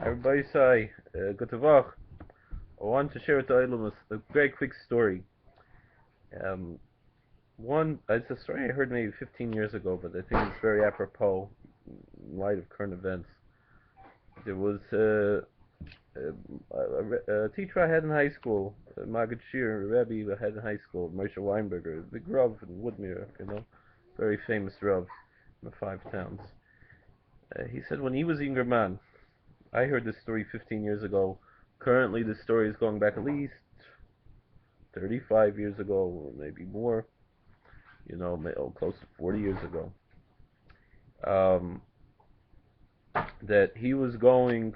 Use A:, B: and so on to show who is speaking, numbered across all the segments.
A: Everybody say, good Tavach. I want to share with the Eilim a very quick story. Um, it's a story I heard maybe 15 years ago, but I think it's very apropos in light of current events. There was a teacher I had in high school, Magid Shir, Rebbe I had in high school, Moshe Weinberger, the big Rav in Woodmere, very famous Rav in the five towns. He said when he was a younger man, I heard this story 15 years ago. Currently, this story is going back at least 35 years ago, or maybe more, close to 40 years ago. That he was going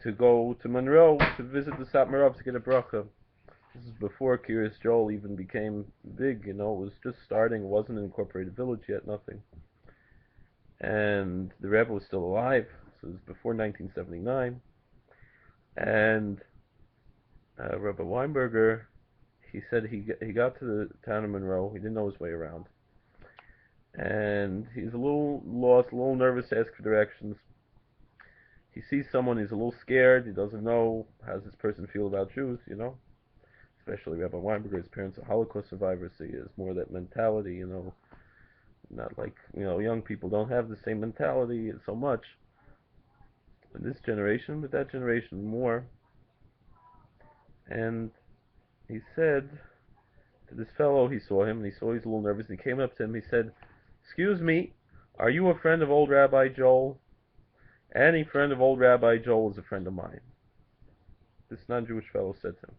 A: to go to Monroe to visit the Satmar Rov to get a bracha. This is before Kiryas Joel even became big, it was just starting, it wasn't an incorporated village yet, nothing. And the Rebbe was still alive, so it was before 1979. And Rabbi Weinberger, he said he got to the town of Monroe, he didn't know his way around. And he's a little lost, a little nervous to ask for directions. He sees someone, he's a little scared, he doesn't know, how does this person feel about Jews, Especially Rabbi Weinberger, his parents are Holocaust survivors, so he has more of that mentality, not like, young people don't have the same mentality so much in this generation, but that generation more. And he said to this fellow, he saw him, and he saw he's a little nervous, and he came up to him, he said, "Excuse me, are you a friend of old Rabbi Joel?" Any friend of old Rabbi Joel is a friend of mine. This non-Jewish fellow said to him.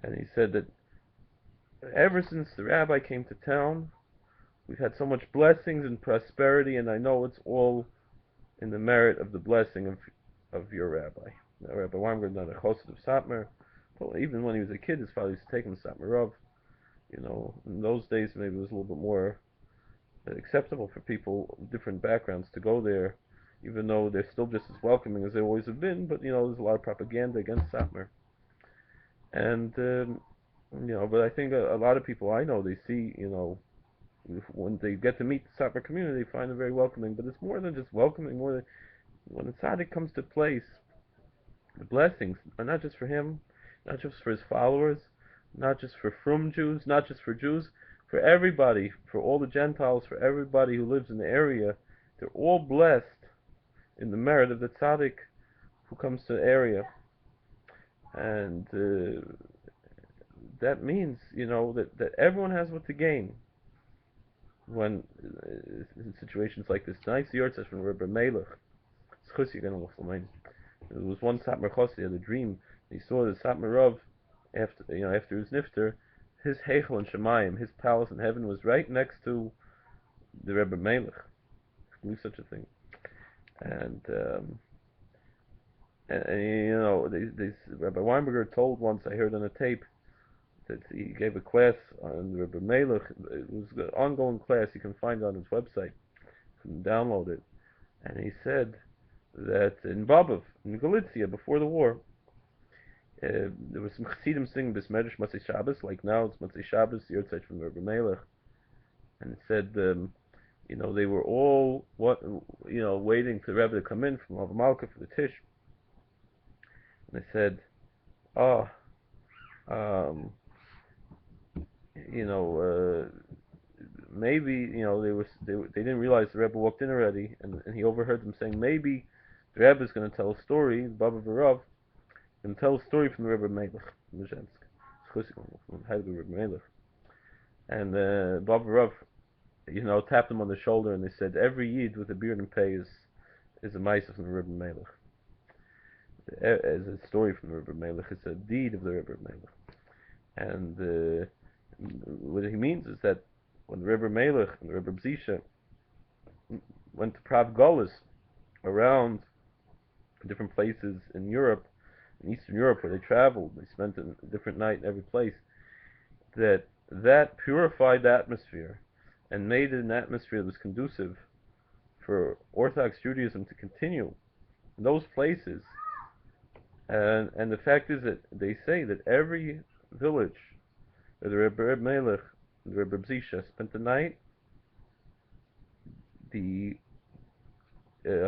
A: And he said that ever since the rabbi came to town, we've had so much blessings and prosperity, and I know it's all in the merit of the blessing of your rabbi. Now, Rabbi Weinberger not a chassid of Satmar, but even when he was a kid, his father used to take him to Satmar Rov. In those days, maybe it was a little bit more acceptable for people of different backgrounds to go there, even though they're still just as welcoming as they always have been, but there's a lot of propaganda against Satmar. And but I think a lot of people I know, they see, when they get to meet the Satmar community, they find it very welcoming, but it's more than just welcoming, more than when the tzaddik comes to place, the blessings are not just for him, not just for his followers, not just for frum Jews, not just for Jews, for everybody, for all the Gentiles, for everybody who lives in the area. They're all blessed in the merit of the tzaddik who comes to the area. And that means, that everyone has what to gain when in situations like this. Tonight's the Yahrzeit from Rebbe Reb Elimelech. There was one Satmar Chassid, he had a dream. He saw the Satmar Rov after his nifter, his heichel in Shemayim, his palace in heaven, was right next to the Rebbe Reb Elimelech. He knew such a thing. And Rabbi Weinberger told once, I heard on a tape, that he gave a class on Rebbe Reb Elimelech. It was an ongoing class, you can find it on his website, you can download it. And he said that in Bobov, in Galicia, before the war, there was some Chassidim singing this Medrash Motzei Shabbos, like now it's Motzei Shabbos, the Yahrzeit from Rebbe Reb Elimelech. And it said, they were all waiting for the Rebbe to come in from Av Malka for the Tish. And they said, maybe they didn't realize the Rebbe walked in already, and he overheard them saying maybe the Rebbe is going to tell a story, Bobov Rav, and tell a story from the Rebbe Melech in Lizhensk, from Rebbe Melech. And Bobov Rav, tapped him on the shoulder, and they said every Yid with a beard and pay is a Maisa from the Rebbe Melech. As a story from the Rebbe Melech, it's a deed of the Rebbe Melech. And what he means is that when the Rebbe Melech and the Rebbe Zisha went to Prav Golis around different places in Europe, in Eastern Europe, where they traveled, they spent a different night in every place, that purified the atmosphere and made it an atmosphere that was conducive for Orthodox Judaism to continue in those places. And the fact is that they say that every village where the Rebbe Reb Elimelech and the Rebbe Zisha spent the night, the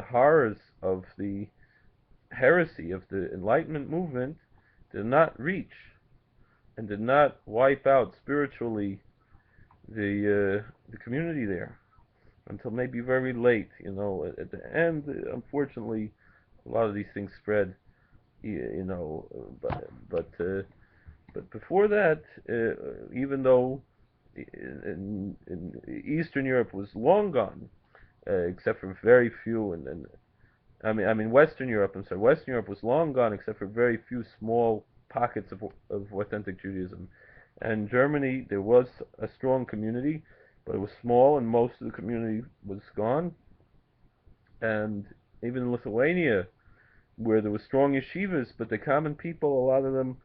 A: horrors of the heresy of the Enlightenment movement did not reach and did not wipe out spiritually the community there until maybe very late. At the end, unfortunately, a lot of these things spread. But before that, even though in Eastern Europe was long gone, except for very few, and I mean Western Europe. I'm sorry, Western Europe was long gone, except for very few small pockets of authentic Judaism. And Germany, there was a strong community, but it was small, and most of the community was gone. And even in Lithuania, where there were strong yeshivas, but the common people, a lot of them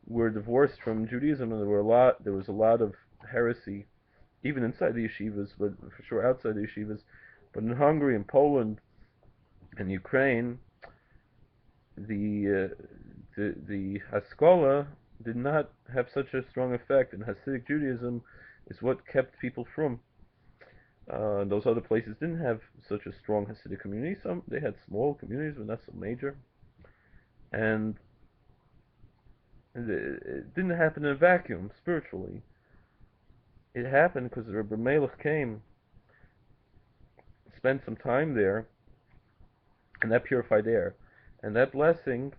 A: were divorced from Judaism, and there was a lot of heresy, even inside the yeshivas, but for sure outside the yeshivas. But in Hungary and Poland and Ukraine, the Haskalah did not have such a strong effect, and Hasidic Judaism is what kept people from. Those other places didn't have such a strong Hasidic community. They had small communities, but not so major. And it didn't happen in a vacuum spiritually. It happened because the Rebbe Elimelech came, spent some time there, and that purified air. And that blessing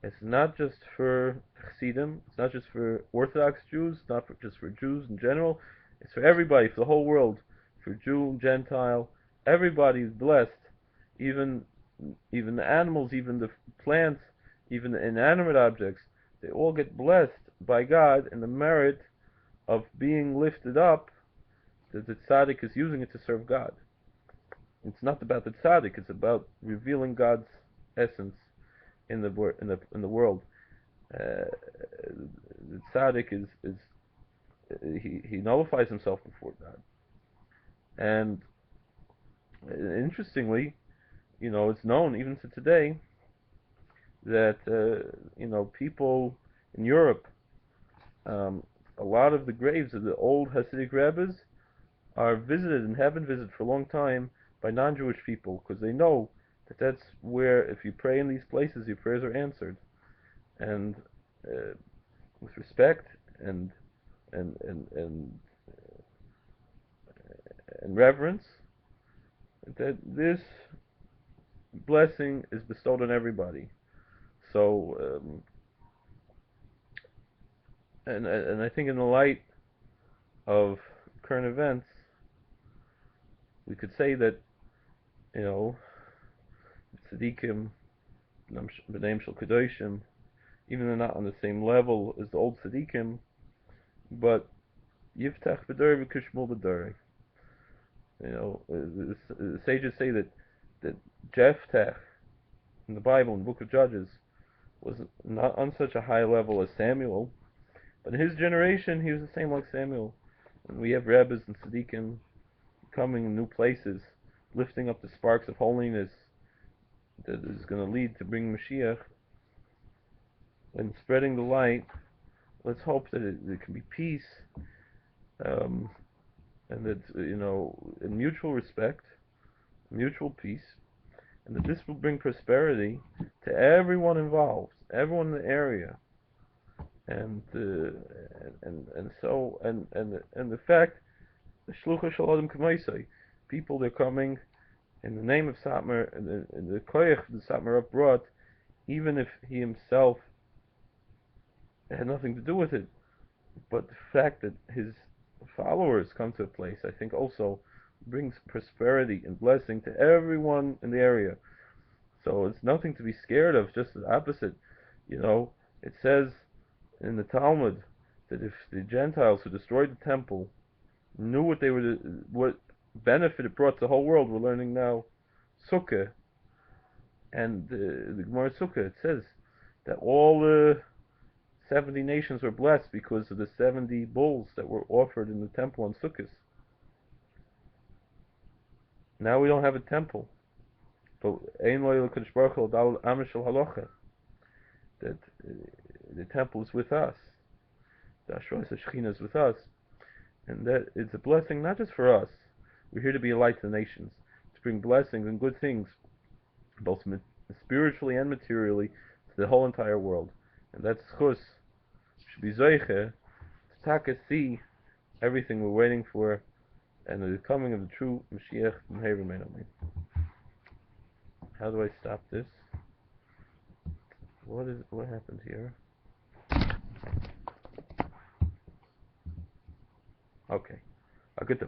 A: is not just for Chassidim, it's not just for Orthodox Jews, it's not just for Jews in general, it's for everybody, for the whole world, for Jew, Gentile, everybody is blessed, even the animals, even the plants, even the inanimate objects, they all get blessed by God in the merit of being lifted up, that the tzaddik is using it to serve God. It's not about the tzaddik; it's about revealing God's essence in the world. The tzaddik he nullifies himself before God, and interestingly, it's known even to today that people in Europe, a lot of the graves of the old Hasidic rabbis are visited and have been visited for a long time by non-Jewish people, because they know that that's where, if you pray in these places, your prayers are answered. And with respect and and and and, and reverence, that this blessing is bestowed on everybody. So, and I think in the light of current events, we could say that tzaddikim, b'neim shel kedoshim, even they're not on the same level as the old tzaddikim, but yiftach b'dorei v'kishmul b'dorei. The sages say that Jephthah in the Bible, in the Book of Judges, was not on such a high level as Samuel, but in his generation he was the same like Samuel. And we have rabbis and tzaddikim coming in new places, lifting up the sparks of holiness that is going to lead to bring Mashiach, and spreading the light. Let's hope that there can be peace, and that in mutual respect, mutual peace, and that this will bring prosperity to everyone involved, everyone in the area, and the fact, the shlucha shel adam k'maisai, people, they're coming in the name of Satmar, and the koyach the Satmar Rov brought, even if he himself had nothing to do with it, but the fact that his followers come to a place, I think also brings prosperity and blessing to everyone in the area. So it's nothing to be scared of, just the opposite. It says in the Talmud that if the Gentiles who destroyed the temple knew what benefit it brought to the whole world, we're learning now Sukkah, and the Gemara Sukkah, it says that all the 70 nations were blessed because of the 70 bulls that were offered in the temple on Sukkot. Now we don't have a temple, but that the temple is with us, the Ashras Shechina is with us, and that it's a blessing not just for us. We're here to be a light to the nations, to bring blessings and good things both spiritually and materially, to the whole entire world. And that schus should be zoiche to taka see everything we're waiting for, and the coming of the true Mashiach. How do I stop this? What happened here? Okay, a good